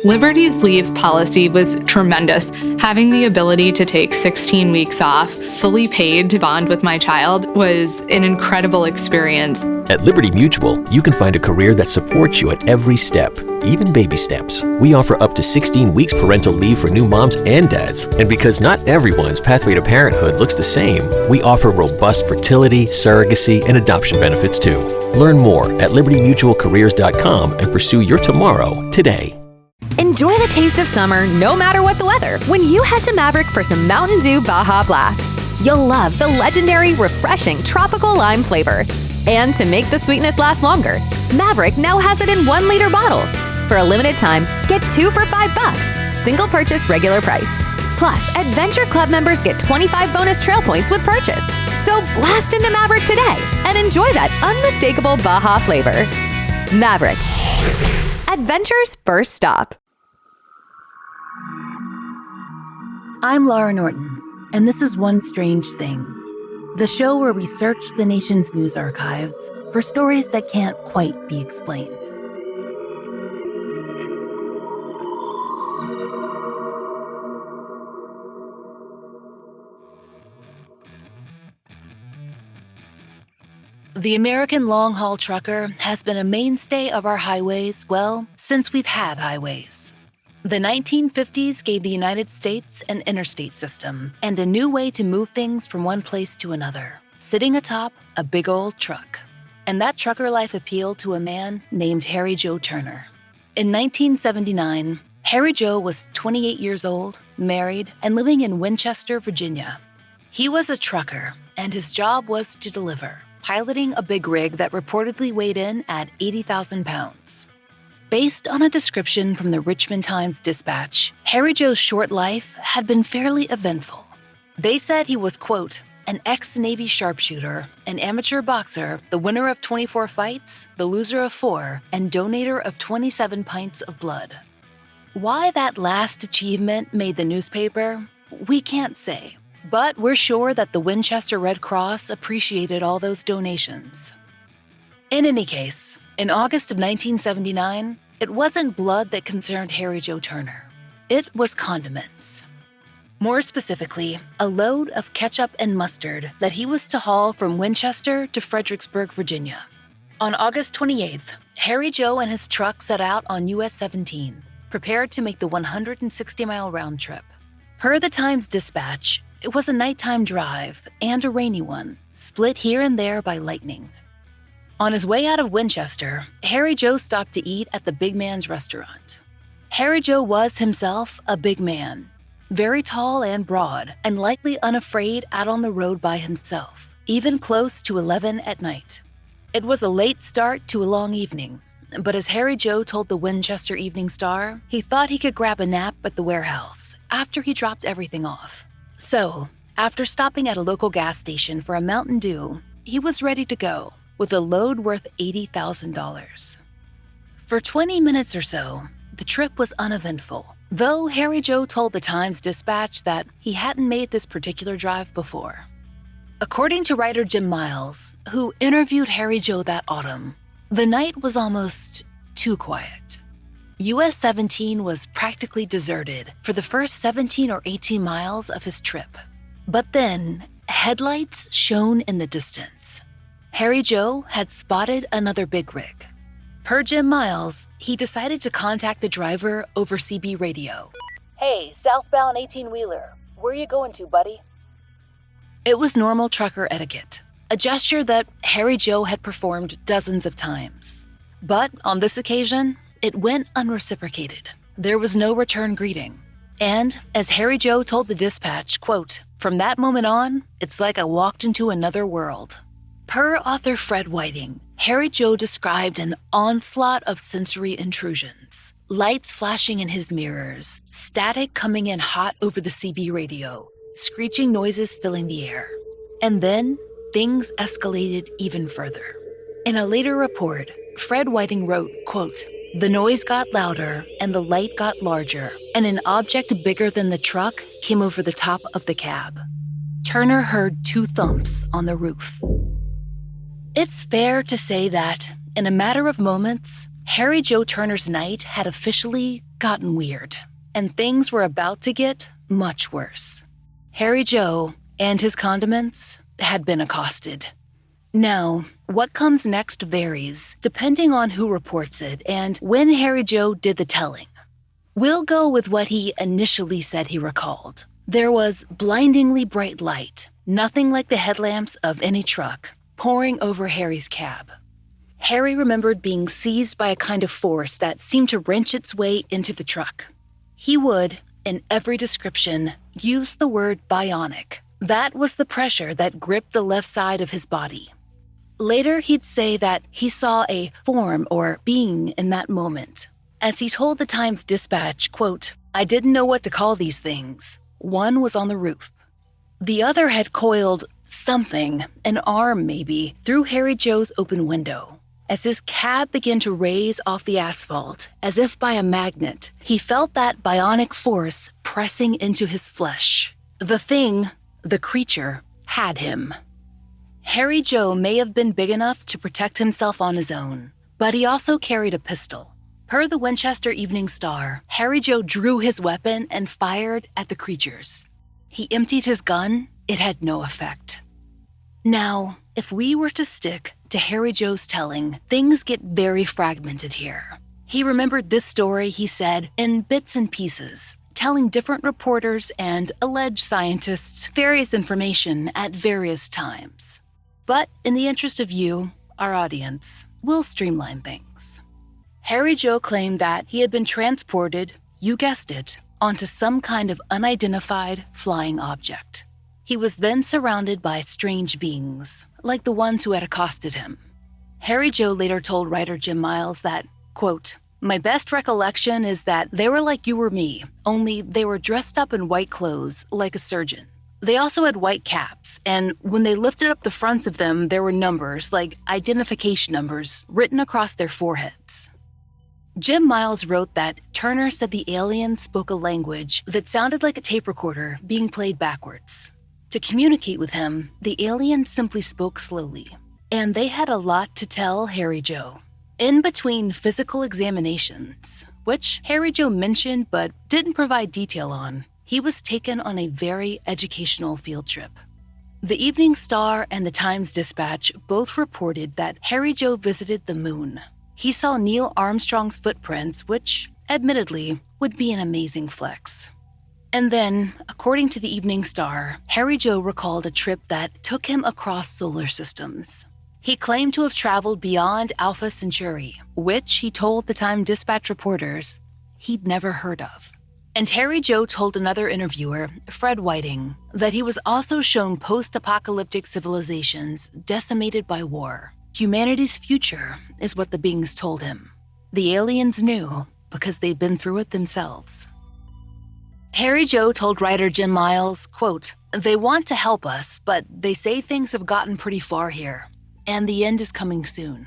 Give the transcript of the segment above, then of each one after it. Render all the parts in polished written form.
Liberty's leave policy was tremendous. Having the ability to take 16 weeks off, fully paid to bond with my child, was an incredible experience. At Liberty Mutual, you can find a career that supports you at every step, even baby steps. We offer up to 16 weeks parental leave for new moms and dads. And because not everyone's pathway to parenthood looks the same, we offer robust fertility, surrogacy, and adoption benefits too. Learn more at libertymutualcareers.com and pursue your tomorrow today. Enjoy the taste of summer no matter what the weather when you head to Maverick for some Mountain Dew Baja Blast. You'll love the legendary, refreshing tropical lime flavor. And to make the sweetness last longer, Maverick now has it in 1-liter bottles. For a limited time, get 2 for $5. Single purchase regular price. Plus, Adventure Club members get 25 bonus trail points with purchase. So blast into Maverick today and enjoy that unmistakable Baja flavor. Maverick. Adventure's first stop. I'm Laurah Norton, and this is One Strange Thing, the show where we search the nation's news archives for stories that can't quite be explained. The American long-haul trucker has been a mainstay of our highways, well, since we've had highways. The 1950s gave the United States an interstate system and a new way to move things from one place to another, sitting atop a big old truck. And that trucker life appealed to a man named Harry Joe Turner. In 1979, Harry Joe was 28 years old, married, and living in Winchester, Virginia. He was a trucker, and his job was to deliver, piloting a big rig that reportedly weighed in at 80,000 pounds. Based on a description from the Richmond Times-Dispatch, Harry Joe's short life had been fairly eventful. They said he was, quote, an ex-Navy sharpshooter, an amateur boxer, the winner of 24 fights, the loser of 4, and donator of 27 pints of blood. Why that last achievement made the newspaper, we can't say. But we're sure that the Winchester Red Cross appreciated all those donations. In any case, in August of 1979, it wasn't blood that concerned Harry Joe Turner. It was condiments. More specifically, a load of ketchup and mustard that he was to haul from Winchester to Fredericksburg, Virginia. On August 28th, Harry Joe and his truck set out on US 17, prepared to make the 160-mile round trip. Per the Times-Dispatch, it was a nighttime drive and a rainy one, split here and there by lightning. On his way out of Winchester, Harry Joe stopped to eat at the Big Man's restaurant. Harry Joe was himself a big man, very tall and broad, and likely unafraid out on the road by himself, even close to 11 at night. It was a late start to a long evening, but as Harry Joe told the Winchester Evening Star, he thought he could grab a nap at the warehouse after he dropped everything off. So, after stopping at a local gas station for a Mountain Dew, he was ready to go, with a load worth $80,000. For 20 minutes or so, the trip was uneventful, though Harry Joe told the Times-Dispatch that he hadn't made this particular drive before. According to writer Jim Miles, who interviewed Harry Joe that autumn, the night was almost too quiet. US 17 was practically deserted for the first 17 or 18 miles of his trip. But then, headlights shone in the distance. Harry Joe had spotted another big rig. Per Jim Miles, he decided to contact the driver over CB radio. Hey, southbound 18-wheeler, where you going to, buddy? It was normal trucker etiquette, a gesture that Harry Joe had performed dozens of times. But on this occasion, it went unreciprocated. There was no return greeting. And as Harry Joe told the dispatch, quote, from that moment on, it's like I walked into another world. Per author Fred Whiting, Harry Joe described an onslaught of sensory intrusions. Lights flashing in his mirrors, static coming in hot over the CB radio, screeching noises filling the air. And then, things escalated even further. In a later report, Fred Whiting wrote, quote, the noise got louder and the light got larger, and an object bigger than the truck came over the top of the cab. Turner heard 2 thumps on the roof. It's fair to say that, in a matter of moments, Harry Joe Turner's night had officially gotten weird, and things were about to get much worse. Harry Joe and his condiments had been accosted. Now, what comes next varies depending on who reports it and when Harry Joe did the telling. We'll go with what he initially said he recalled. There was blindingly bright light, nothing like the headlamps of any truck, pouring over Harry's cab. Harry remembered being seized by a kind of force that seemed to wrench its way into the truck. He would, in every description, use the word bionic. That was the pressure that gripped the left side of his body. Later, he'd say that he saw a form or being in that moment. As he told the Times-Dispatch, quote, "I didn't know what to call these things. One was on the roof. The other had coiled something, an arm maybe, through Harry Joe's open window. As his cab began to raise off the asphalt, as if by a magnet, he felt that bionic force pressing into his flesh. The thing, the creature, had him." Harry Joe may have been big enough to protect himself on his own, but he also carried a pistol. Per the Winchester Evening Star, Harry Joe drew his weapon and fired at the creatures. He emptied his gun. It had no effect. Now, if we were to stick to Harry Joe's telling, things get very fragmented here. He remembered this story, he said, in bits and pieces, telling different reporters and alleged scientists various information at various times. But in the interest of you, our audience, we'll streamline things. Harry Joe claimed that he had been transported, you guessed it, onto some kind of unidentified flying object. He was then surrounded by strange beings, like the ones who had accosted him. Harry Joe later told writer Jim Miles that, quote, "My best recollection is that they were like you or me, only they were dressed up in white clothes, like a surgeon. They also had white caps, and when they lifted up the fronts of them, there were numbers, like identification numbers, written across their foreheads." Jim Miles wrote that Turner said the alien spoke a language that sounded like a tape recorder being played backwards. To communicate with him, the alien simply spoke slowly, and they had a lot to tell Harry Joe. In between physical examinations, which Harry Joe mentioned but didn't provide detail on, he was taken on a very educational field trip. The Evening Star and the Times-Dispatch both reported that Harry Joe visited the moon. He saw Neil Armstrong's footprints, which, admittedly, would be an amazing flex. And then, according to the Evening Star, Harry Joe recalled a trip that took him across solar systems. He claimed to have traveled beyond Alpha Centauri, which he told the Time-Dispatch reporters he'd never heard of. And Harry Joe told another interviewer, Fred Whiting, that he was also shown post-apocalyptic civilizations decimated by war. Humanity's future is what the beings told him. The aliens knew because they'd been through it themselves. Harry Joe told writer Jim Miles, quote, "They want to help us, but they say things have gotten pretty far here, and the end is coming soon."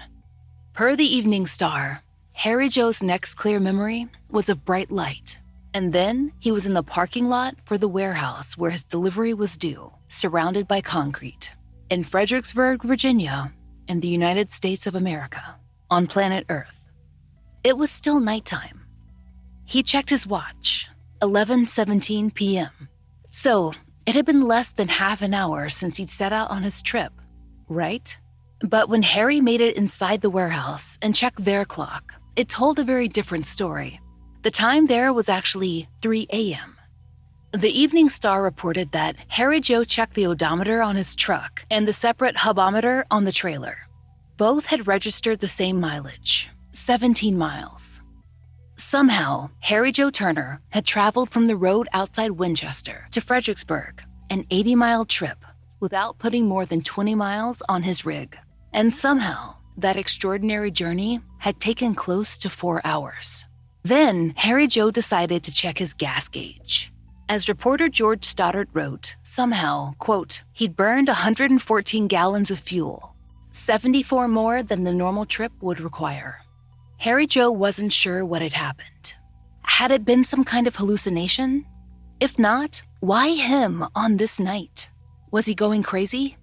Per the Evening Star, Harry Joe's next clear memory was of bright light, and then he was in the parking lot for the warehouse where his delivery was due, surrounded by concrete, in Fredericksburg, Virginia, in the United States of America, on planet Earth. It was still nighttime. He checked his watch, 11:17 p.m. So, it had been less than half an hour since he'd set out on his trip, right? But when Harry made it inside the warehouse and checked their clock, it told a very different story. The time there was actually 3 a.m. The Evening Star reported that Harry Joe checked the odometer on his truck and the separate hubometer on the trailer. Both had registered the same mileage, 17 miles. Somehow, Harry Joe Turner had traveled from the road outside Winchester to Fredericksburg, an 80-mile trip, without putting more than 20 miles on his rig. And somehow, that extraordinary journey had taken close to 4 hours. Then, Harry Joe decided to check his gas gauge. As reporter George Stoddard wrote, somehow, quote, he'd burned 114 gallons of fuel, 74 more than the normal trip would require. Harry Joe wasn't sure what had happened. Had it been some kind of hallucination? If not, why him on this night? Was he going crazy?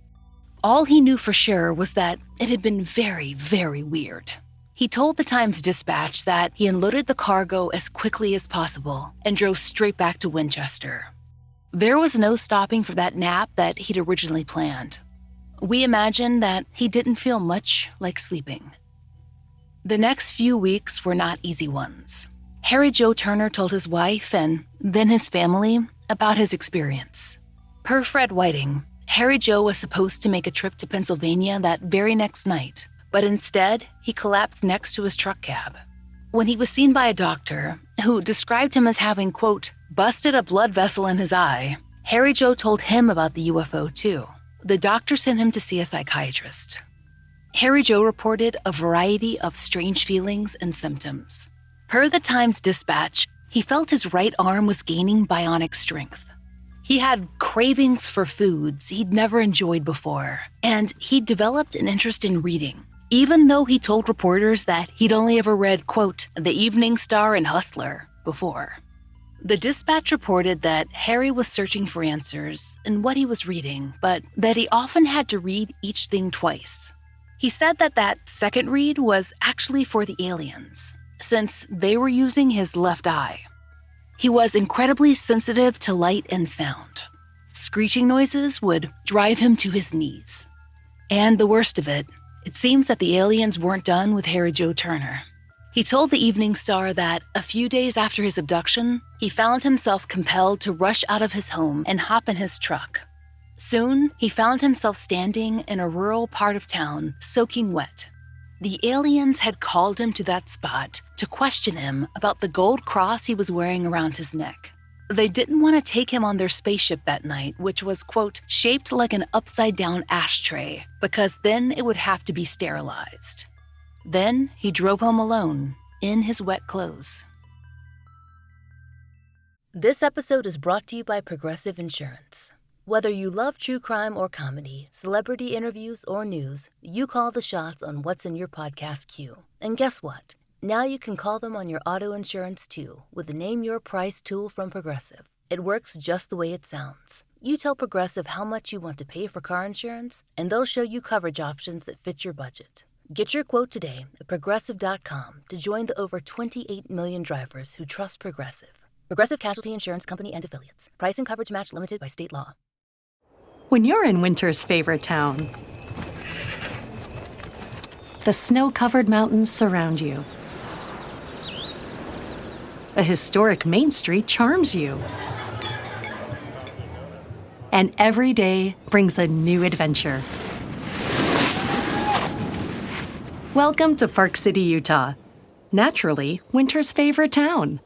All he knew for sure was that it had been very, very weird. He told the Times-Dispatch that he unloaded the cargo as quickly as possible and drove straight back to Winchester. There was no stopping for that nap that he'd originally planned. We imagine that he didn't feel much like sleeping. The next few weeks were not easy ones. Harry Joe Turner told his wife and then his family about his experience. Per Fred Whiting, Harry Joe was supposed to make a trip to Pennsylvania that very next night, but instead, he collapsed next to his truck cab. When he was seen by a doctor, who described him as having, quote, busted a blood vessel in his eye, Harry Joe told him about the UFO too. The doctor sent him to see a psychiatrist. Harry Joe reported a variety of strange feelings and symptoms. Per the Times-Dispatch, he felt his right arm was gaining bionic strength. He had cravings for foods he'd never enjoyed before, and he'd developed an interest in reading, even though he told reporters that he'd only ever read, quote, The Evening Star and Hustler before. The Dispatch reported that Harry was searching for answers in what he was reading, but that he often had to read each thing twice. He said that that second read was actually for the aliens, since they were using his left eye. He was incredibly sensitive to light and sound. Screeching noises would drive him to his knees. And the worst of it seems that the aliens weren't done with Harry Joe Turner. He told the Evening Star that a few days after his abduction, he found himself compelled to rush out of his home and hop in his truck. Soon, he found himself standing in a rural part of town, soaking wet. The aliens had called him to that spot to question him about the gold cross he was wearing around his neck. They didn't want to take him on their spaceship that night, which was, quote, shaped like an upside-down ashtray, because then it would have to be sterilized. Then he drove home alone, in his wet clothes. This episode is brought to you by Progressive Insurance. Whether you love true crime or comedy, celebrity interviews or news, you call the shots on what's in your podcast queue. And guess what? Now you can call them on your auto insurance too with the Name Your Price tool from Progressive. It works just the way it sounds. You tell Progressive how much you want to pay for car insurance, and they'll show you coverage options that fit your budget. Get your quote today at Progressive.com to join the over 28 million drivers who trust Progressive. Progressive Casualty Insurance Company and Affiliates. Price and coverage match limited by state law. When you're in winter's favorite town, the snow-covered mountains surround you. A historic Main Street charms you. And every day brings a new adventure. Welcome to Park City, Utah. Naturally, winter's favorite town.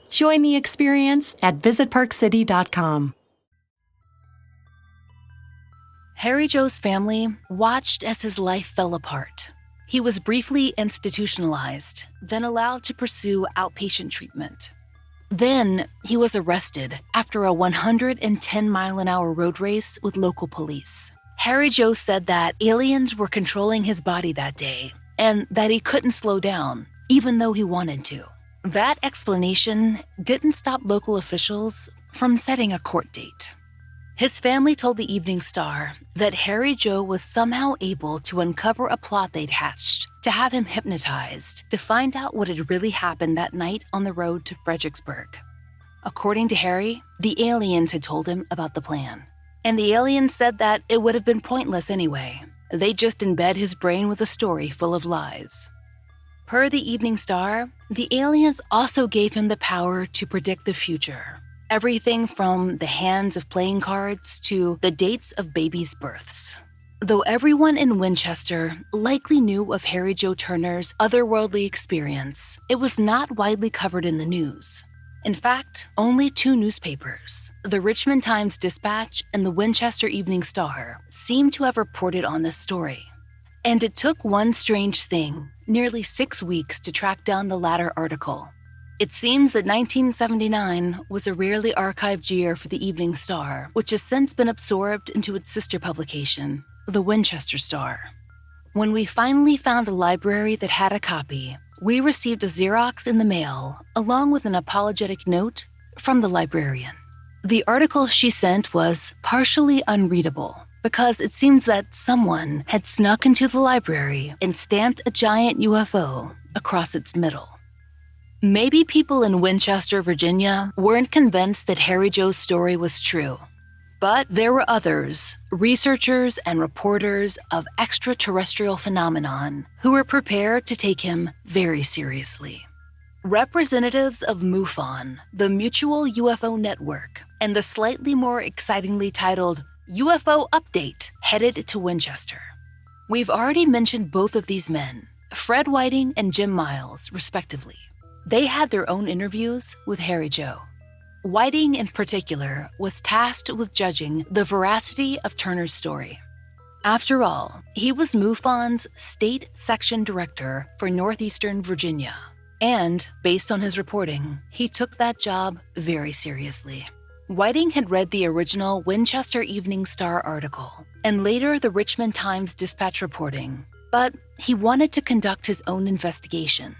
Join the experience at visitparkcity.com. Harry Joe's family watched as his life fell apart. He was briefly institutionalized, then allowed to pursue outpatient treatment. Then he was arrested after a 110-mile-an-hour road race with local police. Harry Joe said that aliens were controlling his body that day and that he couldn't slow down, even though he wanted to. That explanation didn't stop local officials from setting a court date. His family told the Evening Star that Harry Joe was somehow able to uncover a plot they'd hatched to have him hypnotized to find out what had really happened that night on the road to Fredericksburg. According to Harry, the aliens had told him about the plan. And the aliens said that it would have been pointless anyway. They'd just embed his brain with a story full of lies. Per the Evening Star, the aliens also gave him the power to predict the future. Everything from the hands of playing cards to the dates of babies' births. Though everyone in Winchester likely knew of Harry Joe Turner's otherworldly experience, it was not widely covered in the news. In fact, only two newspapers, the Richmond Times-Dispatch and the Winchester Evening Star, seemed to have reported on this story. And it took one strange thing, nearly 6 weeks to track down the latter article. It seems that 1979 was a rarely archived year for the Evening Star, which has since been absorbed into its sister publication, the Winchester Star. When we finally found a library that had a copy, we received a Xerox in the mail, along with an apologetic note from the librarian. The article she sent was partially unreadable, because it seems that someone had snuck into the library and stamped a giant UFO across its middle. Maybe people in Winchester, Virginia, weren't convinced that Harry Joe's story was true. But there were others, researchers and reporters of extraterrestrial phenomenon, who were prepared to take him very seriously. Representatives of MUFON, the Mutual UFO Network, and the slightly more excitingly titled UFO Update headed to Winchester. We've already mentioned both of these men, Fred Whiting and Jim Miles, respectively. They had their own interviews with Harry Joe. Whiting, in particular, was tasked with judging the veracity of Turner's story. After all, he was MUFON's state section director for Northeastern Virginia. And, based on his reporting, he took that job very seriously. Whiting had read the original Winchester Evening Star article, and later the Richmond Times-Dispatch reporting, but he wanted to conduct his own investigation.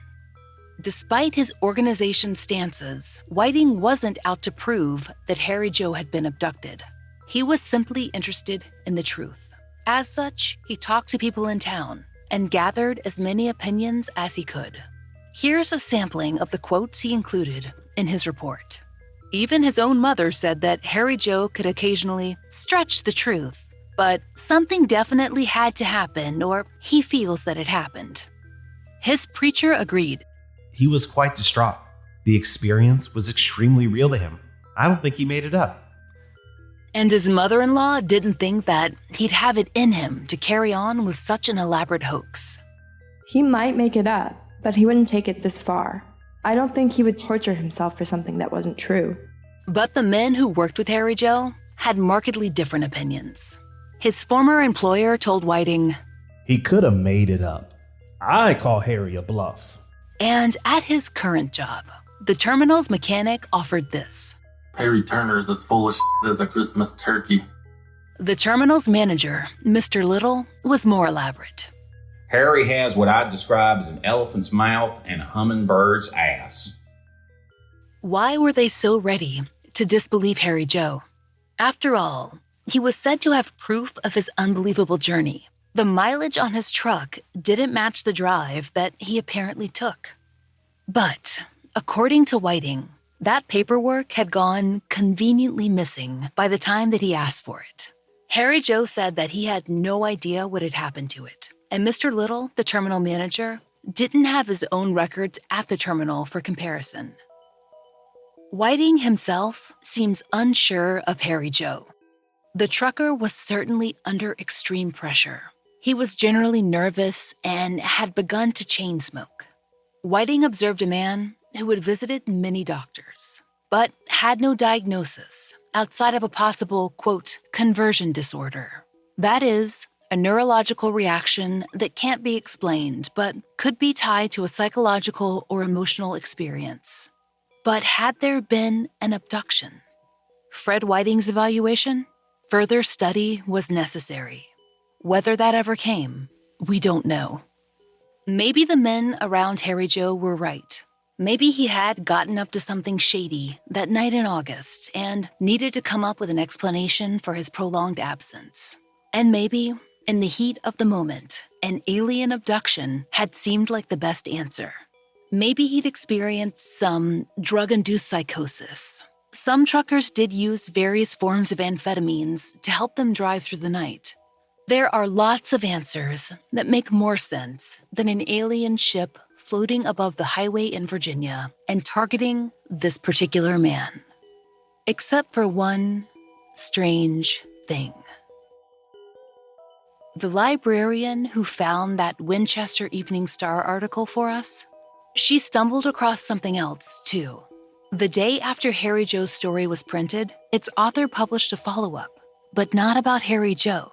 Despite his organization's stances, Whiting wasn't out to prove that Harry Joe had been abducted. He was simply interested in the truth. As such, he talked to people in town and gathered as many opinions as he could. Here's a sampling of the quotes he included in his report. Even his own mother said that Harry Joe could occasionally stretch the truth, but something definitely had to happen, or he feels that it happened. His preacher agreed. He was quite distraught. The experience was extremely real to him. I don't think he made it up. And his mother-in-law didn't think that he'd have it in him to carry on with such an elaborate hoax. He might make it up, but he wouldn't take it this far. I don't think he would torture himself for something that wasn't true. But the men who worked with Harry Joe had markedly different opinions. His former employer told Whiting, "He could have made it up. I call Harry a bluff." And at his current job, the terminal's mechanic offered this. "Harry Turner is as full of shit as a Christmas turkey." The terminal's manager, Mr. Little, was more elaborate. "Harry has what I'd describe as an elephant's mouth and a hummingbird's ass." Why were they so ready to disbelieve Harry Joe? After all, he was said to have proof of his unbelievable journey. The mileage on his truck didn't match the drive that he apparently took. But, according to Whiting, that paperwork had gone conveniently missing by the time that he asked for it. Harry Joe said that he had no idea what had happened to it, and Mr. Little, the terminal manager, didn't have his own records at the terminal for comparison. Whiting himself seems unsure of Harry Joe. The trucker was certainly under extreme pressure. He was generally nervous and had begun to chain smoke. Whiting observed a man who had visited many doctors, but had no diagnosis outside of a possible, quote, conversion disorder. That is, a neurological reaction that can't be explained, but could be tied to a psychological or emotional experience. But had there been an abduction? Fred Whiting's evaluation? Further study was necessary. Whether that ever came, we don't know. Maybe the men around Harry Joe were right. Maybe he had gotten up to something shady that night in August and needed to come up with an explanation for his prolonged absence. And maybe, in the heat of the moment, an alien abduction had seemed like the best answer. Maybe he'd experienced some drug-induced psychosis. Some truckers did use various forms of amphetamines to help them drive through the night. There are lots of answers that make more sense than an alien ship floating above the highway in Virginia and targeting this particular man. Except for one strange thing. The librarian who found that Winchester Evening Star article for us, she stumbled across something else, too. The day after Harry Joe's story was printed, its author published a follow-up, but not about Harry Joe.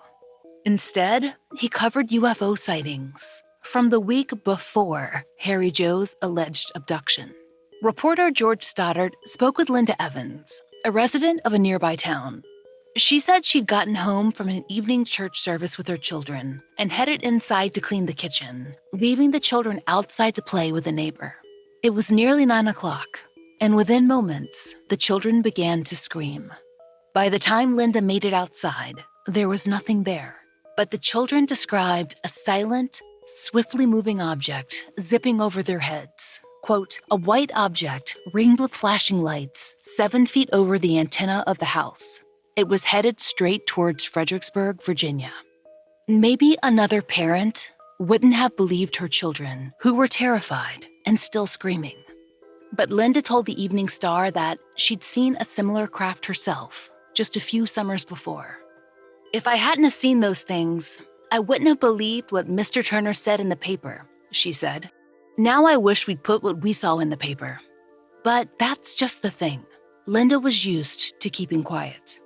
Instead, he covered UFO sightings from the week before Harry Joe's alleged abduction. Reporter George Stoddard spoke with Linda Evans, a resident of a nearby town. She said she'd gotten home from an evening church service with her children and headed inside to clean the kitchen, leaving the children outside to play with a neighbor. It was nearly 9 o'clock, and within moments, the children began to scream. By the time Linda made it outside, There was nothing there, but the children described a silent, swiftly moving object zipping over their heads. Quote, a white object ringed with flashing lights 7 feet over the antenna of the house. It was headed straight towards Fredericksburg, Virginia. Maybe another parent wouldn't have believed her children, who were terrified and still screaming. But Linda told the Evening Star that she'd seen a similar craft herself just a few summers before. If I hadn't have seen those things, I wouldn't have believed what Mr. Turner said in the paper, she said. Now I wish we'd put what we saw in the paper. But that's just the thing. Linda was used to keeping quiet.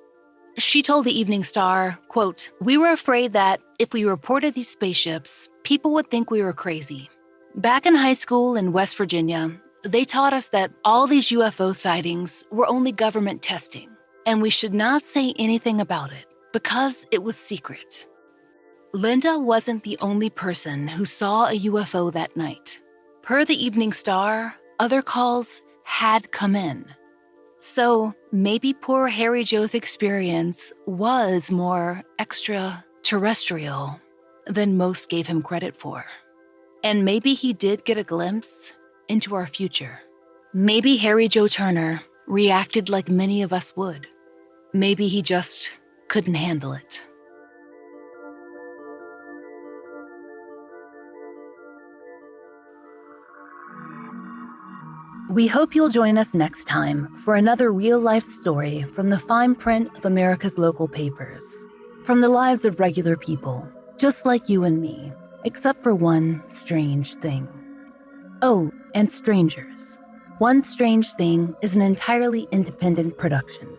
She told the Evening Star, quote, we were afraid that if we reported these spaceships, people would think we were crazy. Back in high school in West Virginia, they taught us that all these UFO sightings were only government testing, and we should not say anything about it because it was secret. Linda wasn't the only person who saw a UFO that night. Per the Evening Star, other calls had come in. So maybe poor Harry Joe's experience was more extraterrestrial than most gave him credit for. And maybe he did get a glimpse into our future. Maybe Harry Joe Turner reacted like many of us would. Maybe he just couldn't handle it. We hope you'll join us next time for another real-life story from the fine print of America's local papers, from the lives of regular people, just like you and me, except for one strange thing. Oh, and strangers. One Strange Thing is an entirely independent production.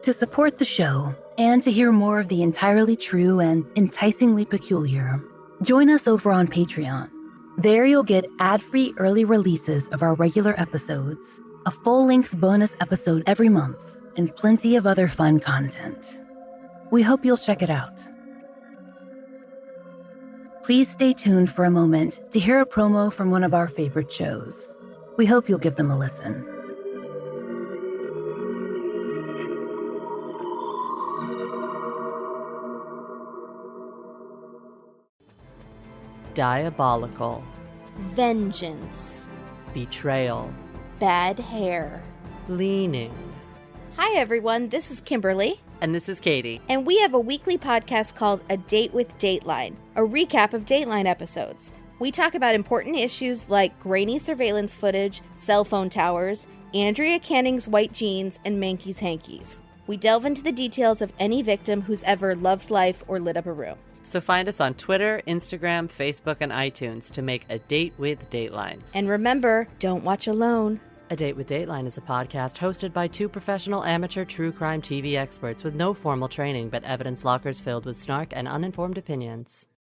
To support the show and to hear more of the entirely true and enticingly peculiar, join us over on Patreon. There you'll get ad-free early releases of our regular episodes, a full-length bonus episode every month, and plenty of other fun content. We hope you'll check it out. Please stay tuned for a moment to hear a promo from one of our favorite shows. We hope you'll give them a listen. Diabolical. Vengeance. Betrayal. Bad hair. Leaning. Hi everyone, this is Kimberly. And this is Katie. And we have a weekly podcast called A Date with Dateline, a recap of Dateline episodes. We talk about important issues like grainy surveillance footage, cell phone towers, Andrea Canning's white jeans, and Mankey's hankies. We delve into the details of any victim who's ever loved life or lit up a room. So find us on Twitter, Instagram, Facebook, and iTunes to make A Date with Dateline. And remember, don't watch alone. A Date with Dateline is a podcast hosted by two professional amateur true crime TV experts with no formal training but evidence lockers filled with snark and uninformed opinions.